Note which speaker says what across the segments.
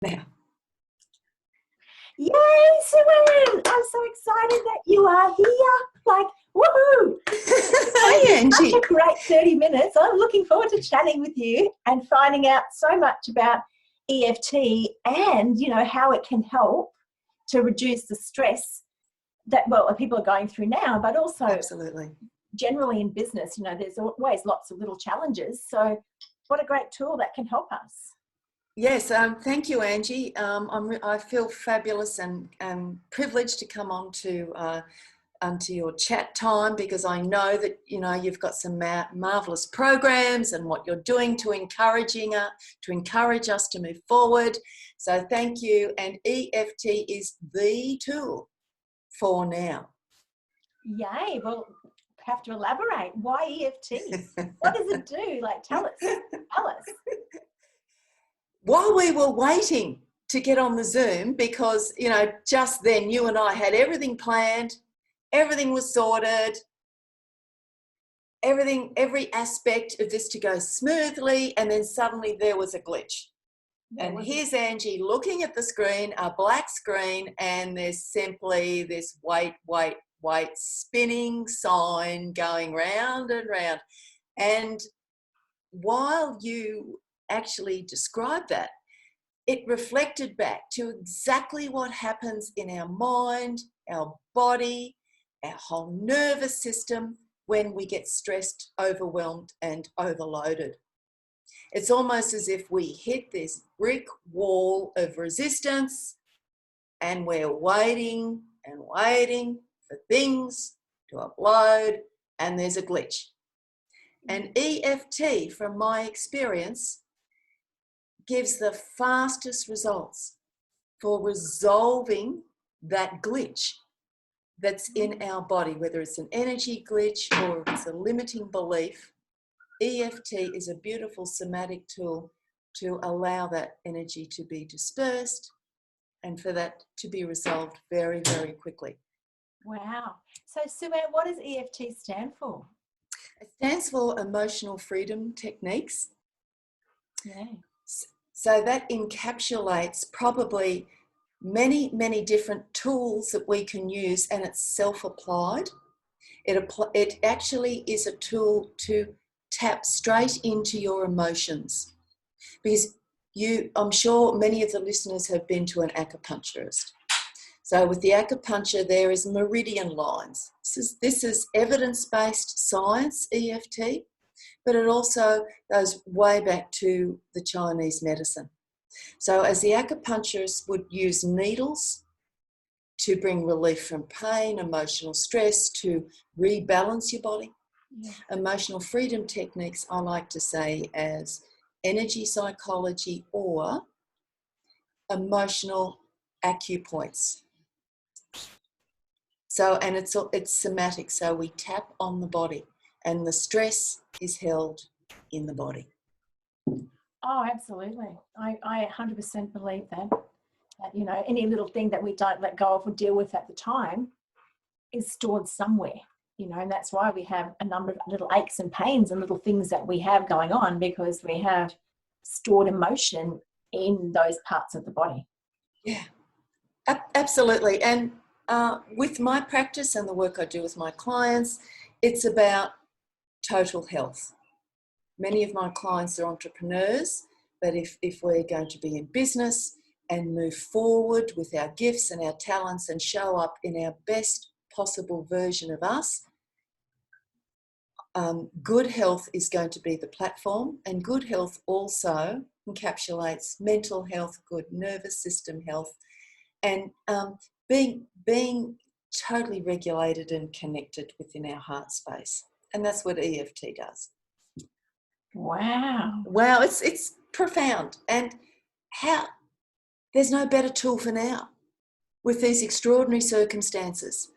Speaker 1: Now.
Speaker 2: Yay, Sue-Ann! I'm so excited that you are here. Like, woohoo!
Speaker 1: Hi, Angie.
Speaker 2: Such a great 30 minutes. I'm looking forward to chatting with you and finding out so much about EFT and, you know, how it can help to reduce the stress that, well, people are going through now, but also
Speaker 1: Absolutely.
Speaker 2: Generally in business, you know, there's always lots of little challenges. So what a great tool that can help us.
Speaker 1: Yes, thank you, Angie. I feel fabulous and privileged to come on to onto your chat time, because I know that, you know, you've got some marvelous programs and what you're doing to encourage us to move forward. So thank you. And EFT is the tool for now.
Speaker 2: Yay! Well, have to elaborate. Why EFT? What does it do? Like, tell us. Tell us.
Speaker 1: While we were waiting to get on the Zoom, because, you know, just then you and I had everything planned, everything was sorted, every aspect of this to go smoothly, and then suddenly there was a glitch. And here's Angie looking at the screen, a black screen, and there's simply this wait spinning sign going round and round. And while you actually described that, it reflected back to exactly what happens in our mind, our body, our whole nervous system when we get stressed, overwhelmed, and overloaded. It's almost as if we hit this brick wall of resistance and we're waiting and waiting for things to upload, and there's a glitch. And EFT, from my experience, gives the fastest results for resolving that glitch that's in our body, whether it's an energy glitch or it's a limiting belief. EFT is a beautiful somatic tool to allow that energy to be dispersed and for that to be resolved very, very quickly.
Speaker 2: Wow. So, Sue-Ann, what does EFT stand for?
Speaker 1: It stands for Emotional Freedom Techniques.
Speaker 2: Yeah.
Speaker 1: So that encapsulates probably many different tools that we can use, and it's self-applied. It actually is a tool to tap straight into your emotions, because I'm sure many of the listeners have been to an acupuncturist. So with the acupuncture, there is meridian lines. This is evidence-based science, EFT, but it also goes way back to the Chinese medicine. So as the acupuncturist would use needles to bring relief from pain, emotional stress, to rebalance your body. Yeah. Emotional freedom techniques, I like to say, as energy psychology or emotional acupoints. So, and it's somatic, so we tap on the body and the stress is held in the body.
Speaker 2: Oh, absolutely. I 100% believe that, you know, any little thing that we don't let go of or deal with at the time is stored somewhere, you know, and that's why we have a number of little aches and pains and little things that we have going on, because we have stored emotion in those parts of the body.
Speaker 1: Yeah, absolutely. And with my practice and the work I do with my clients, it's about total health. Many of my clients are entrepreneurs, but if we're going to be in business and move forward with our gifts and our talents and show up in our best possible version of us, good health is going to be the platform, and good health also encapsulates mental health, good nervous system health, and being totally regulated and connected within our heart space. And that's what EFT does.
Speaker 2: Wow.
Speaker 1: Wow, it's profound. And there's no better tool for now with these extraordinary circumstances.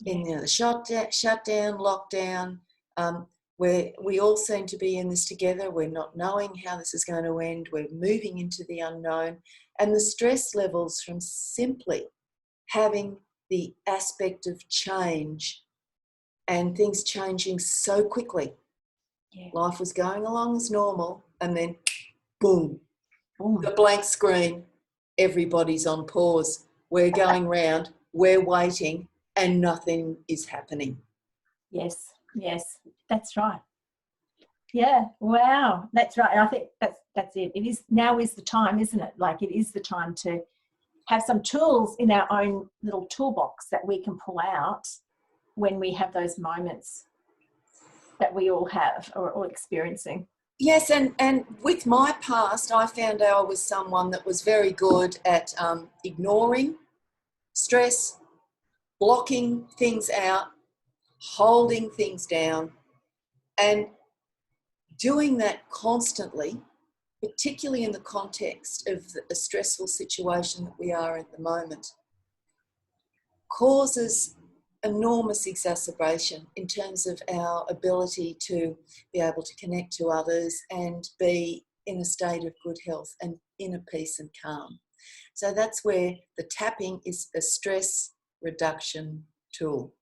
Speaker 1: Yeah. In the shutdown, lockdown, where we all seem to be in this together. We're not knowing how this is going to end. We're moving into the unknown. And the stress levels from simply having the aspect of change and things changing so quickly. Yeah. Life was going along as normal, and then boom, the blank screen. everybody's on pause. We're going round, we're waiting, and nothing is happening.
Speaker 2: Yes, yes, that's right. Yeah, wow, that's right. And I think that's it. It is, now is the time, isn't it? Like, it is the time to have some tools in our own little toolbox that we can pull out when we have those moments that we all have or experiencing.
Speaker 1: Yes, and with my past, I found I was someone that was very good at ignoring stress, blocking things out, holding things down, and doing that constantly, particularly in the context of a stressful situation that we are at the moment, causes enormous exacerbation in terms of our ability to be able to connect to others and be in a state of good health and inner peace and calm. So that's where the tapping is a stress reduction tool.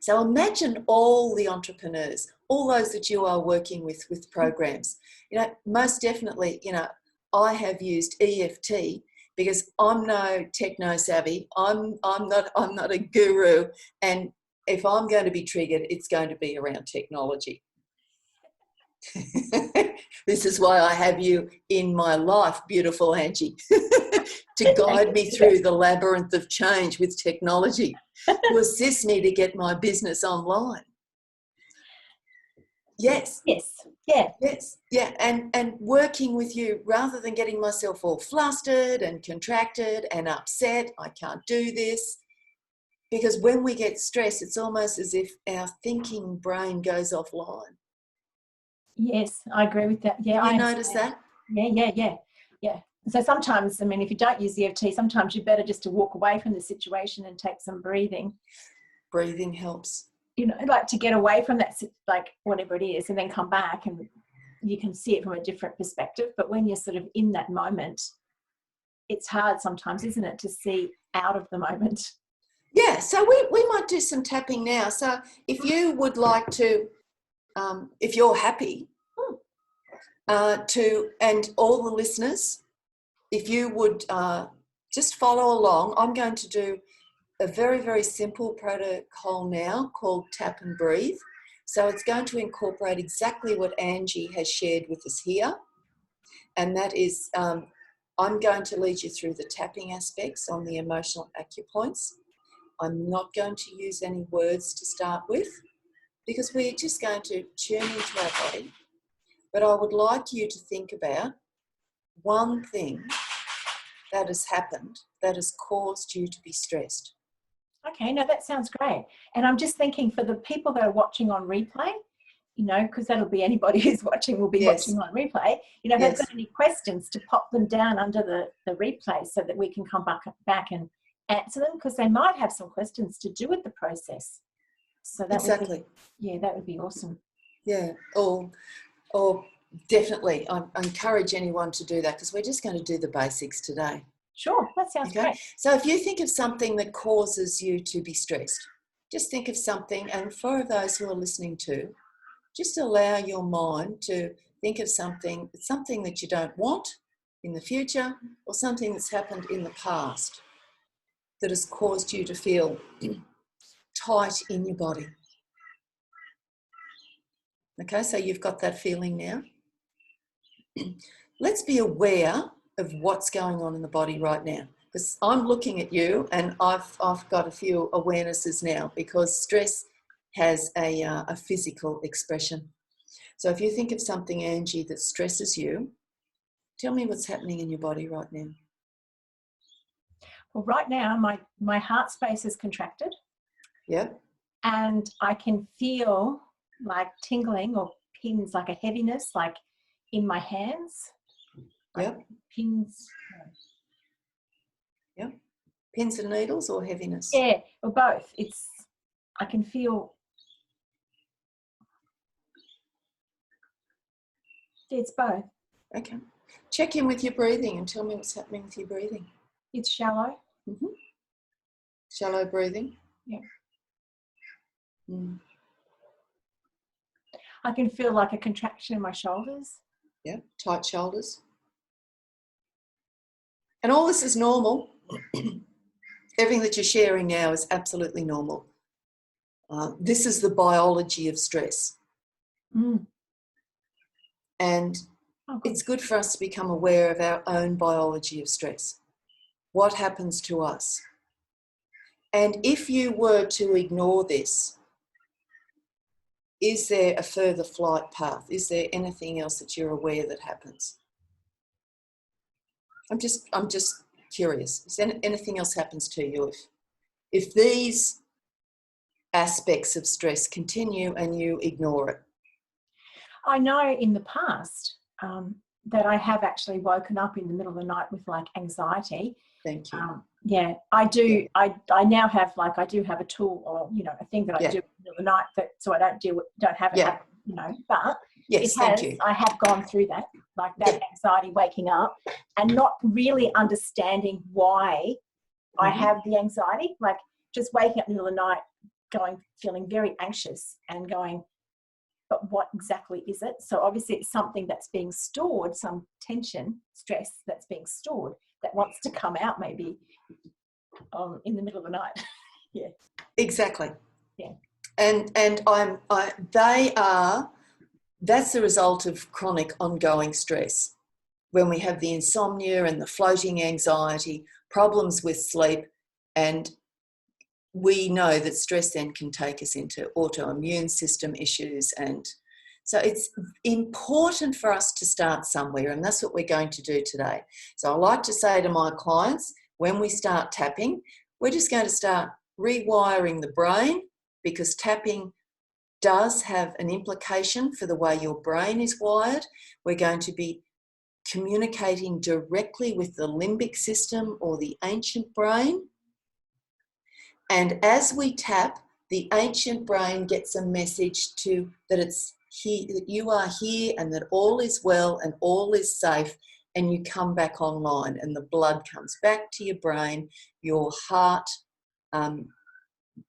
Speaker 1: So imagine all the entrepreneurs, all those that you are working with programs. You know, most definitely, you know, I have used EFT because I'm no techno savvy. I'm not a guru, and if I'm going to be triggered, it's going to be around technology. This is why I have you in my life, beautiful Angie, to guide me through the labyrinth of change with technology, to assist me to get my business online. Yes.
Speaker 2: Yes. Yeah.
Speaker 1: Yes. Yeah. And working with you rather than getting myself all flustered and contracted and upset, I can't do this. Because when we get stressed, it's almost as if our thinking brain goes offline.
Speaker 2: Yes, I agree with that. Yeah,
Speaker 1: You notice that?
Speaker 2: Yeah. So sometimes, I mean, if you don't use EFT, sometimes you're better just to walk away from the situation and take some breathing.
Speaker 1: Breathing helps.
Speaker 2: You know, like to get away from that, like whatever it is, and then come back and you can see it from a different perspective. But when you're sort of in that moment, it's hard sometimes, isn't it, to see out of the moment?
Speaker 1: Yeah, so we might do some tapping now. So if you would like to, if you're happy to, and all the listeners, if you would just follow along, I'm going to do a very, very simple protocol now called Tap and Breathe. So it's going to incorporate exactly what Angie has shared with us here. And that is, I'm going to lead you through the tapping aspects on the emotional acupoints. I'm not going to use any words to start with because we're just going to tune into our body. But I would like you to think about one thing that has happened that has caused you to be stressed.
Speaker 2: Okay, no, that sounds great. And I'm just thinking for the people that are watching on replay, you know, because that'll be anybody who's watching will be watching on replay. You know, if they've got any questions, to pop them down under the replay so that we can come back and answer them, because they might have some questions to do with the process. So that
Speaker 1: exactly.
Speaker 2: That would be awesome.
Speaker 1: Yeah, or definitely, I encourage anyone to do that because we're just going to do the basics today.
Speaker 2: Sure, that sounds great.
Speaker 1: So if you think of something that causes you to be stressed, just think of something, and for those who are listening to, just allow your mind to think of something that you don't want in the future or something that's happened in the past that has caused you to feel tight in your body. Okay, so you've got that feeling now. Let's be aware of what's going on in the body right now, because I'm looking at you and I've got a few awarenesses now, because stress has a physical expression. So if you think of something, Angie, that stresses you, tell me what's happening in your body right now.
Speaker 2: Well, right now my heart space is contracted.
Speaker 1: Yeah.
Speaker 2: And I can feel like tingling or pins, like a heaviness, like in my hands. Like pins.
Speaker 1: Yeah. Pins and needles or heaviness?
Speaker 2: Yeah, or both. I can feel. It's both.
Speaker 1: Okay. Check in with your breathing and tell me what's happening with your breathing.
Speaker 2: It's shallow.
Speaker 1: Mm-hmm. Shallow breathing.
Speaker 2: Yeah.
Speaker 1: Mm.
Speaker 2: I can feel like a contraction in my shoulders.
Speaker 1: Yeah. Tight shoulders. And all this is normal. Everything that you're sharing now is absolutely normal. This is the biology of stress.
Speaker 2: Mm.
Speaker 1: And it's good for us to become aware of our own biology of stress. What happens to us? And if you were to ignore this, is there a further flight path? Is there anything else that you're aware that happens? I'm just curious. Is anything else happens to you if these aspects of stress continue and you ignore it?
Speaker 2: I know in the past that I have actually woken up in the middle of the night with like anxiety.
Speaker 1: Thank you.
Speaker 2: Yeah, I do.
Speaker 1: Yeah.
Speaker 2: I now have I do have a tool, or a thing that I do in the middle of the night so I don't have it happen, but
Speaker 1: yes, thank you.
Speaker 2: I have gone through that, like that anxiety waking up and not really understanding why I have the anxiety, like just waking up in the middle of the night feeling very anxious and going, but what exactly is it? So obviously it's something that's being stored, some tension, stress that's being stored that wants to come out maybe in the middle of the night. Yeah.
Speaker 1: Exactly.
Speaker 2: Yeah.
Speaker 1: And that's the result of chronic ongoing stress. When we have the insomnia and the floating anxiety, problems with sleep, and we know that stress then can take us into autoimmune system issues. And so it's important for us to start somewhere, and that's what we're going to do today. So I like to say to my clients, when we start tapping, we're just going to start rewiring the brain, because tapping does have an implication for the way your brain is wired. We're going to be communicating directly with the limbic system or the ancient brain. And as we tap, the ancient brain gets a message that it's here, that you are here and that all is well and all is safe, and you come back online and the blood comes back to your brain, your heart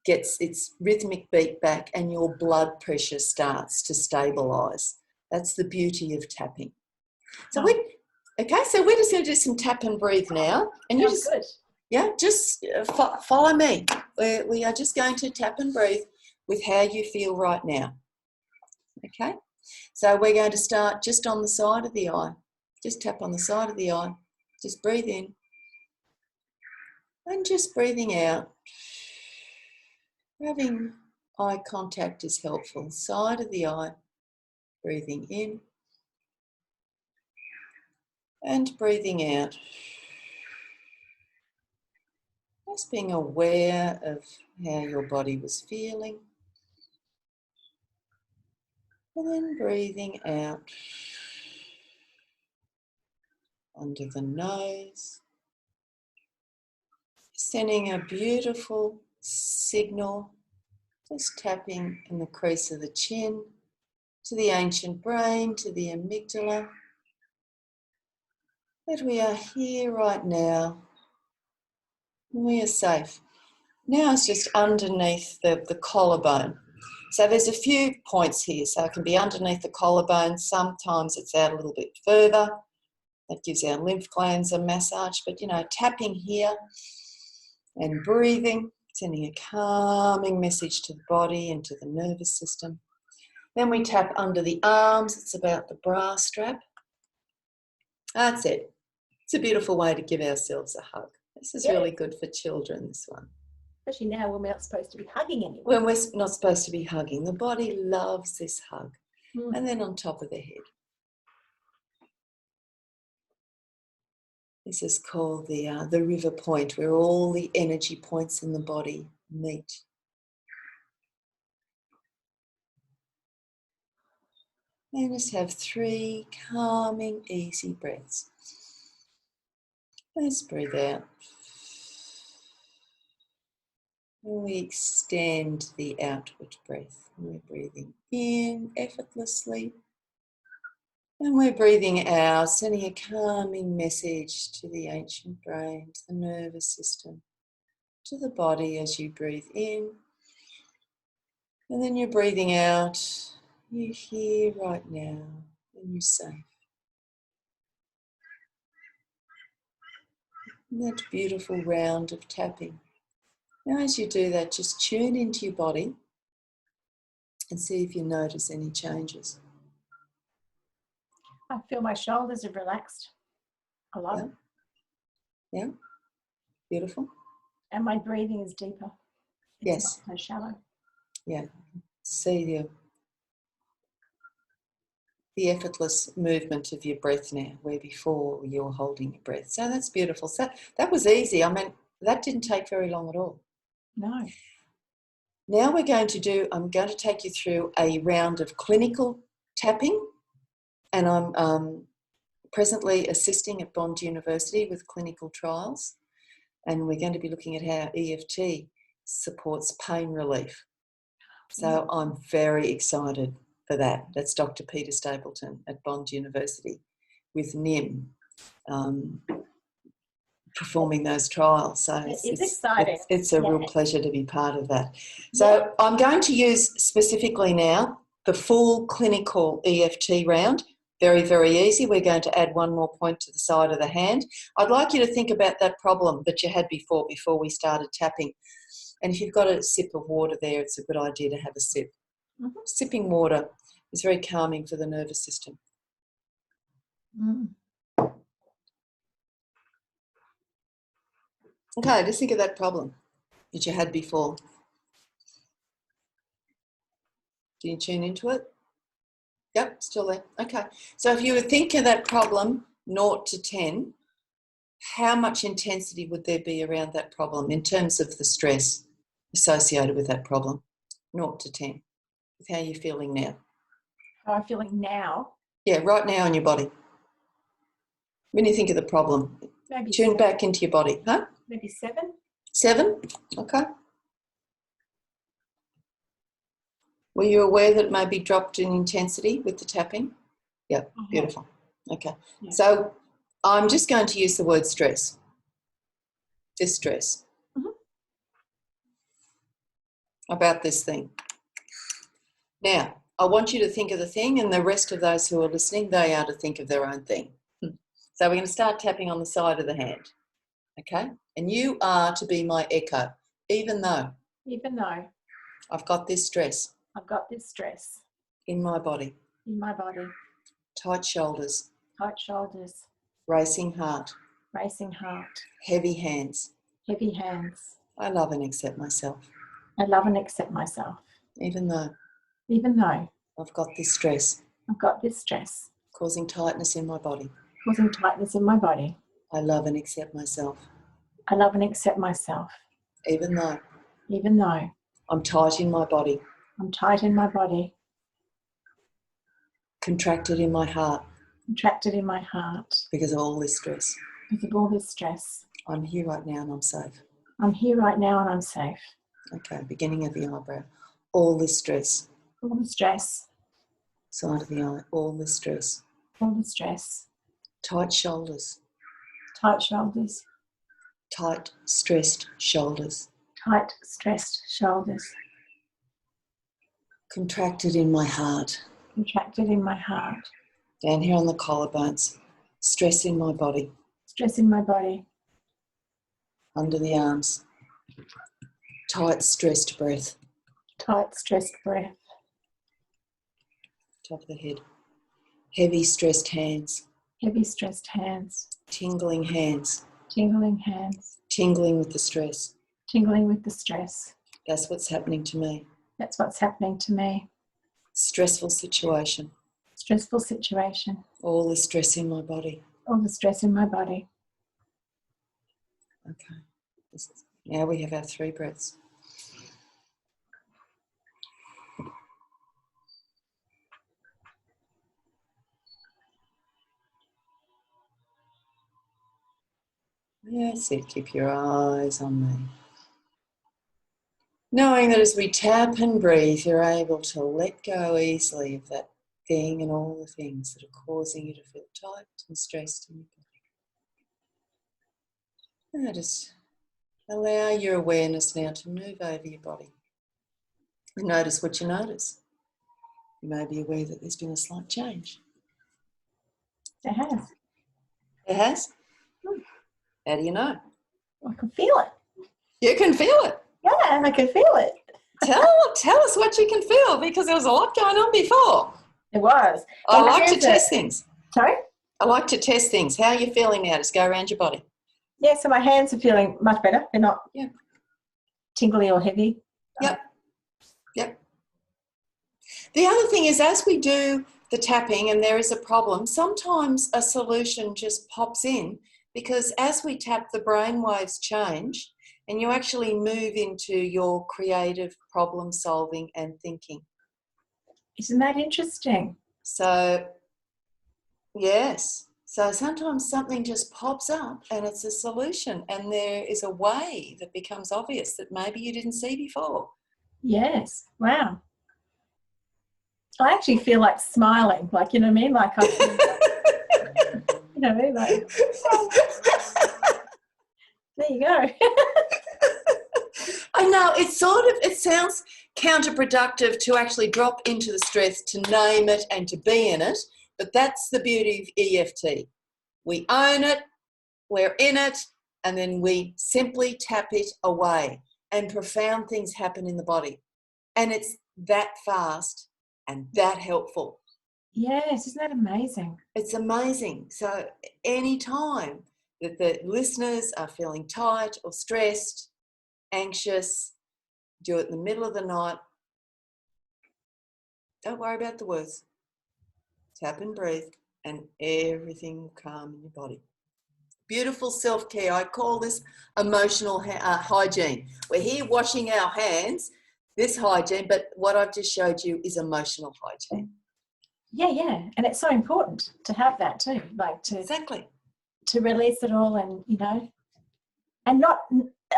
Speaker 1: gets its rhythmic beat back, and your blood pressure starts to stabilise. That's the beauty of tapping. So we're just going to do some tap and breathe now. And you just, follow me. We are just going to tap and breathe with how you feel right now. Okay? So we're going to start just on the side of the eye. Just tap on the side of the eye. Just breathe in. And just breathing out. Having eye contact is helpful. Side of the eye. Breathing in. And breathing out. Just being aware of how your body was feeling. And then breathing out under the nose. Sending a beautiful signal, just tapping in the crease of the chin, to the ancient brain, to the amygdala, that we are here right now. We are safe. Now it's just underneath the collarbone. So there's a few points here. So it can be underneath the collarbone. Sometimes it's out a little bit further. That gives our lymph glands a massage. But, tapping here and breathing, sending a calming message to the body and to the nervous system. Then we tap under the arms. It's about the bra strap. That's it. It's a beautiful way to give ourselves a hug. This is really good for children, this one.
Speaker 2: Especially now when we're not supposed to be hugging anyone.
Speaker 1: When we're not supposed to be hugging. The body loves this hug. And then on top of the head. This is called the river point, where all the energy points in the body meet. And just have 3 calming, easy breaths. Let's breathe out. And we extend the outward breath. We're breathing in effortlessly. And we're breathing out, sending a calming message to the ancient brain, to the nervous system, to the body as you breathe in. And then you're breathing out. You're here right now and you're safe. That beautiful round of tapping. Now as you do that, just tune into your body and see if you notice any changes.
Speaker 2: I feel my shoulders have relaxed a lot.
Speaker 1: Yeah. Beautiful.
Speaker 2: And my breathing is deeper. It's
Speaker 1: Yes.
Speaker 2: not so shallow.
Speaker 1: Yeah. See the effortless movement of your breath now, where before you were holding your breath. So that's beautiful. So that was easy. I mean, that didn't take very long at all.
Speaker 2: No.
Speaker 1: Now I'm going to take you through a round of clinical tapping, and I'm presently assisting at Bond University with clinical trials, and we're going to be looking at how EFT supports pain relief. So I'm very excited for that. That's Dr. Peter Stapleton at Bond University with NIM performing those trials. So
Speaker 2: it's exciting.
Speaker 1: It's a real pleasure to be part of that. So I'm going to use specifically now the full clinical EFT round. Very, very easy. We're going to add one more point to the side of the hand. I'd like you to think about that problem that you had before we started tapping. And if you've got a sip of water there, it's a good idea to have a sip.
Speaker 2: Mm-hmm.
Speaker 1: Sipping water is very calming for the nervous system.
Speaker 2: Mm.
Speaker 1: Okay, just think of that problem that you had before. Do you tune into it? Yep, still there. Okay. So if you would think of that problem, 0 to 10, how much intensity would there be around that problem in terms of the stress associated with that problem? 0 to 10, with how you're feeling now.
Speaker 2: How I'm feeling now?
Speaker 1: Yeah, right now in your body. When you think of the problem,
Speaker 2: maybe
Speaker 1: tune
Speaker 2: 7.
Speaker 1: back into your body. Huh?
Speaker 2: Maybe 7.
Speaker 1: 7? Okay. Were you aware that it may be dropped in intensity with the tapping? Yep, beautiful. Okay. Yeah. So I'm just going to use the word stress. Distress. Mm-hmm. About this thing. Now, I want you to think of the thing, and the rest of those who are listening, they are to think of their own thing. So we're going to start tapping on the side of the hand. Okay? And you are to be my echo, even though I've got this stress.
Speaker 2: I've got this stress.
Speaker 1: In my body.
Speaker 2: In my body.
Speaker 1: Tight shoulders.
Speaker 2: Tight shoulders.
Speaker 1: Racing heart.
Speaker 2: Racing heart.
Speaker 1: Heavy hands.
Speaker 2: Heavy hands.
Speaker 1: I love and accept myself.
Speaker 2: I love and accept myself.
Speaker 1: Even though I've got this stress.
Speaker 2: I've got this stress.
Speaker 1: Causing tightness in my body.
Speaker 2: Causing tightness in my body.
Speaker 1: I love and accept myself.
Speaker 2: I love and accept myself.
Speaker 1: Even though
Speaker 2: I'm
Speaker 1: tight in my body.
Speaker 2: I'm tight in my body.
Speaker 1: Contracted in my heart.
Speaker 2: Contracted in my heart.
Speaker 1: Because of all this stress.
Speaker 2: Because of all this stress.
Speaker 1: I'm here right now and I'm safe.
Speaker 2: I'm here right now and I'm safe.
Speaker 1: Okay, beginning of the eyebrow. All this stress.
Speaker 2: All the stress.
Speaker 1: Side of the eye. All the stress.
Speaker 2: All the stress.
Speaker 1: Tight shoulders.
Speaker 2: Tight shoulders.
Speaker 1: Tight, stressed shoulders.
Speaker 2: Tight, stressed shoulders.
Speaker 1: Contracted in my heart.
Speaker 2: Contracted in my heart.
Speaker 1: Down here on the collarbones. Stress in my body.
Speaker 2: Stress in my body.
Speaker 1: Under the arms. Tight, stressed breath.
Speaker 2: Tight, stressed breath.
Speaker 1: Top of the head. Heavy, stressed hands.
Speaker 2: Heavy, stressed hands.
Speaker 1: Tingling hands.
Speaker 2: Tingling hands.
Speaker 1: Tingling with the stress.
Speaker 2: Tingling with the stress.
Speaker 1: That's what's happening to me.
Speaker 2: That's what's happening to me.
Speaker 1: Stressful situation.
Speaker 2: Stressful situation.
Speaker 1: All the stress in my body.
Speaker 2: All the stress in my body.
Speaker 1: Okay. Now we have our 3 breaths. That's it. Keep your eyes on me. Knowing that as we tap and breathe, you're able to let go easily of that thing and all the things that are causing you to feel tight and stressed in your body. Now just allow your awareness now to move over your body. And notice what you notice. You may be aware that there's been a slight change.
Speaker 2: It has.
Speaker 1: It has? How do you know?
Speaker 2: I can feel it.
Speaker 1: You can feel it.
Speaker 2: Yeah, I can feel it.
Speaker 1: Tell us what you can feel, because there was a lot going on before.
Speaker 2: It was.
Speaker 1: I
Speaker 2: Well, my
Speaker 1: like to
Speaker 2: hands are-
Speaker 1: test things.
Speaker 2: Sorry?
Speaker 1: I like to test things. How are you feeling now? Just go around your body.
Speaker 2: Yeah, so my hands are feeling much better. They're not tingly or heavy.
Speaker 1: Yep. Yep. The other thing is, as we do the tapping and there is a problem, sometimes a solution just pops in, because as we tap, the brain waves change and you actually move into your creative problem solving and thinking.
Speaker 2: Isn't that interesting?
Speaker 1: So, yes. So sometimes something just pops up and it's a solution, and there is a way that becomes obvious that maybe you didn't see before.
Speaker 2: Yes. Wow. I actually feel like smiling, like, you know what I mean? Like, I feel like, you know what I mean? Like, there you go.
Speaker 1: I know, it sounds counterproductive to actually drop into the stress, to name it and to be in it, but that's the beauty of EFT. We own it, we're in it, and then we simply tap it away, and profound things happen in the body. And it's that fast and that helpful.
Speaker 2: Yes, isn't that amazing?
Speaker 1: It's amazing. So any time that the listeners are feeling tight or stressed, anxious, do it in the middle of the night. Don't worry about the words. Tap and breathe, and everything will calm in your body. Beautiful self-care. I call this emotional hygiene. We're here washing our hands, this hygiene, but what I've just showed you is emotional hygiene.
Speaker 2: Yeah. And it's so important to have that too, like
Speaker 1: Exactly.
Speaker 2: to release it all, and, you know, and not,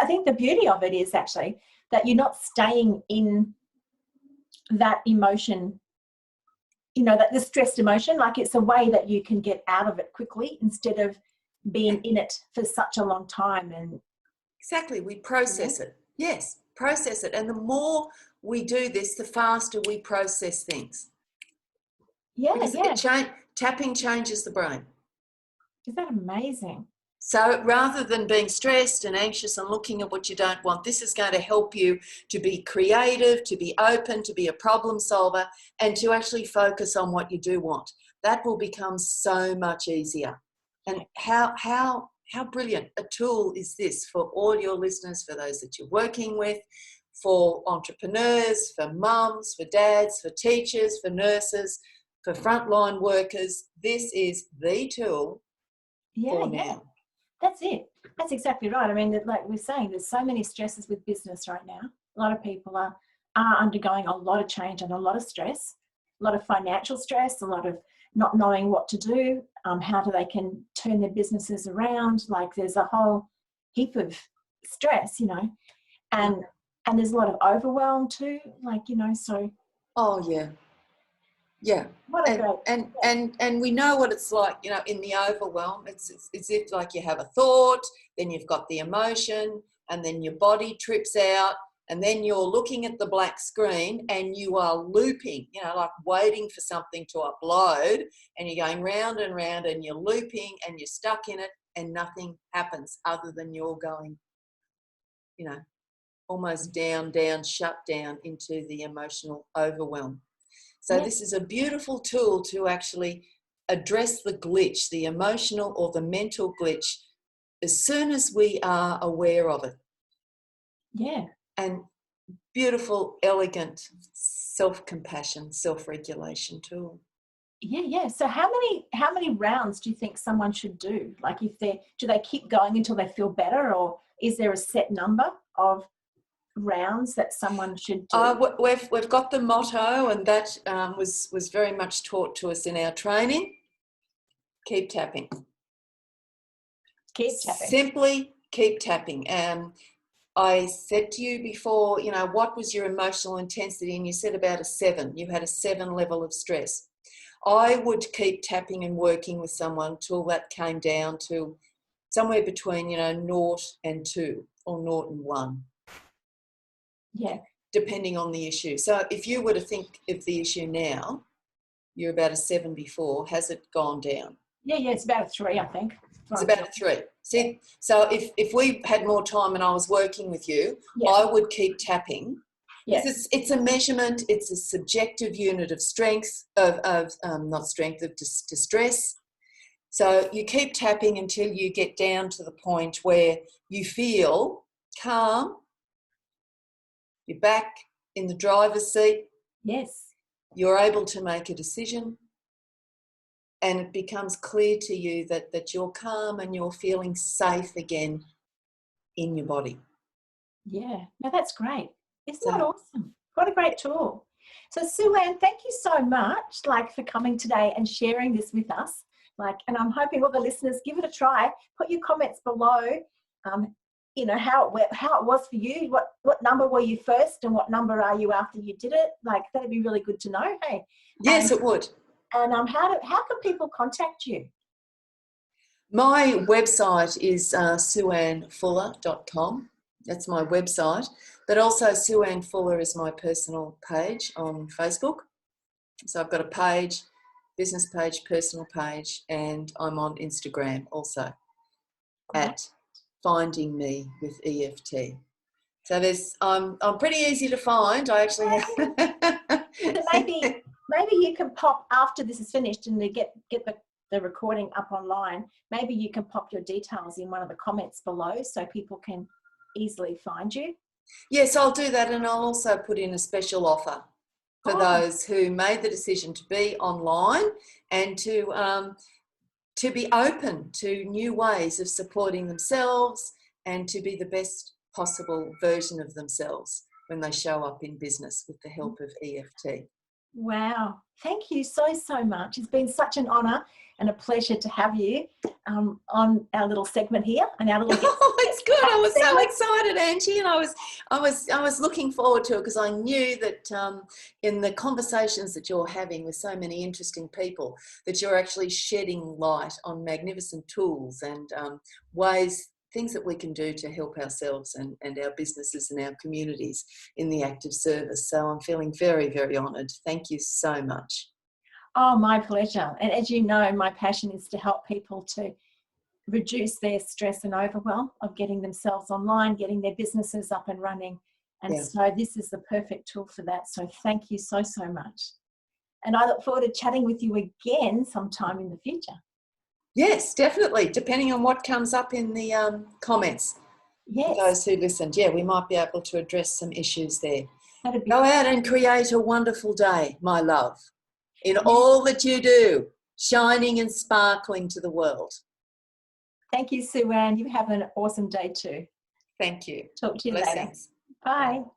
Speaker 2: I think the beauty of it is actually that you're not staying in that emotion, you know, that the stressed emotion. Like, it's a way that you can get out of it quickly instead of being in it for such a long time. And
Speaker 1: exactly, we process it. Yes, process it. And the more we do this, the faster we process things. Because tapping changes the brain.
Speaker 2: Is that amazing?
Speaker 1: So rather than being stressed and anxious and looking at what you don't want, this is going to help you to be creative, to be open, to be a problem solver, and to actually focus on what you do want. That will become so much easier. And how brilliant a tool is this for all your listeners, for those that you're working with, for entrepreneurs, for mums, for dads, for teachers, for nurses, for frontline workers. This is the tool for now.
Speaker 2: That's it. That's exactly right. I mean, like we're saying, there's so many stresses with business right now. A lot of people are undergoing a lot of change and a lot of stress, a lot of financial stress, a lot of not knowing what to do, how they can turn their businesses around. Like, there's a whole heap of stress, you know, and there's a lot of overwhelm too. Like, you know, so.
Speaker 1: Oh yeah. Yeah, and we know what it's like, you know, in the overwhelm. It's if like you have a thought, then you've got the emotion, and then your body trips out, and then you're looking at the black screen and you are looping, you know, like waiting for something to upload, and you're going round and round and you're looping and you're stuck in it, and nothing happens other than you're going, you know, almost down, shut down into the emotional overwhelm. So this is a beautiful tool to actually address the glitch, the emotional or the mental glitch, as soon as we are aware of it.
Speaker 2: Yeah.
Speaker 1: And beautiful, elegant self-compassion, self-regulation tool.
Speaker 2: Yeah. So how many rounds do you think someone should do? Like, do they keep going until they feel better, or is there a set number of rounds that someone should do?
Speaker 1: We've got the motto, and that was very much taught to us in our training. Keep tapping.
Speaker 2: Keep tapping.
Speaker 1: Simply keep tapping. I said to you before, you know, what was your emotional intensity? And you said about a 7. You had a 7 level of stress. I would keep tapping and working with someone till that came down to somewhere between, 0 and 2 or 0 and 1.
Speaker 2: Yeah.
Speaker 1: Depending on the issue. So if you were to think of the issue now, you're about a 7 before. Has it gone down?
Speaker 2: Yeah. It's about a 3, I think.
Speaker 1: It's about a 3. See, so if we had more time and I was working with you,
Speaker 2: Yeah.
Speaker 1: I would keep tapping.
Speaker 2: Yes.
Speaker 1: Because it's a measurement, it's a subjective unit of strength, not strength, of distress. So you keep tapping until you get down to the point where you feel calm, you're back in the driver's seat,
Speaker 2: Yes.
Speaker 1: you're able to make a decision, and it becomes clear to you that you're calm and you're feeling safe again in your body.
Speaker 2: Yeah. No, that's great. Isn't
Speaker 1: So-
Speaker 2: that awesome? What a great tool. So Sue-Ann, thank you so much for coming today and sharing this with us. And I'm hoping all the listeners give it a try. Put your comments below. How it was for you. What number were you first, and what number are you after you did it? That'd be really good to know. Hey.
Speaker 1: Yes, it would.
Speaker 2: And how can people contact you?
Speaker 1: My website is sueannfuller.com. That's my website. But also Sue-Ann Fuller is my personal page on Facebook. So I've got a page, business page, personal page, and I'm on Instagram also at Finding Me with EFT. So I'm pretty easy to find. I actually have.
Speaker 2: So maybe you can pop after this is finished and they get the recording up online. Maybe you can pop your details in one of the comments below so people can easily find you.
Speaker 1: Yes, I'll do that, and I'll also put in a special offer for those who made the decision to be online and to be open to new ways of supporting themselves and to be the best possible version of themselves when they show up in business with the help of EFT.
Speaker 2: Wow. Thank you so much. It's been such an honour and a pleasure to have you on our little segment here and our little
Speaker 1: Oh, it's good. I was so
Speaker 2: segment.
Speaker 1: excited, Angie, and I was looking forward to it because I knew that in the conversations that you're having with so many interesting people, that you're actually shedding light on magnificent tools and things that we can do to help ourselves and our businesses and our communities in the active service. So I'm feeling very, very honoured. Thank you so much.
Speaker 2: Oh, my pleasure. And as you know, my passion is to help people to reduce their stress and overwhelm of getting themselves online, getting their businesses up and running. And so this is the perfect tool for that. So thank you so much. And I look forward to chatting with you again sometime in the future.
Speaker 1: Yes, definitely. Depending on what comes up in the comments.
Speaker 2: Yes.
Speaker 1: For those who listened, we might be able to address some issues there.
Speaker 2: That'd be
Speaker 1: Go out and create a wonderful day, my love, in all that you do, shining and sparkling to the world.
Speaker 2: Thank you, Sue-Ann. You have an awesome day too.
Speaker 1: Thank you.
Speaker 2: Talk to you
Speaker 1: Blessings.
Speaker 2: later. Bye.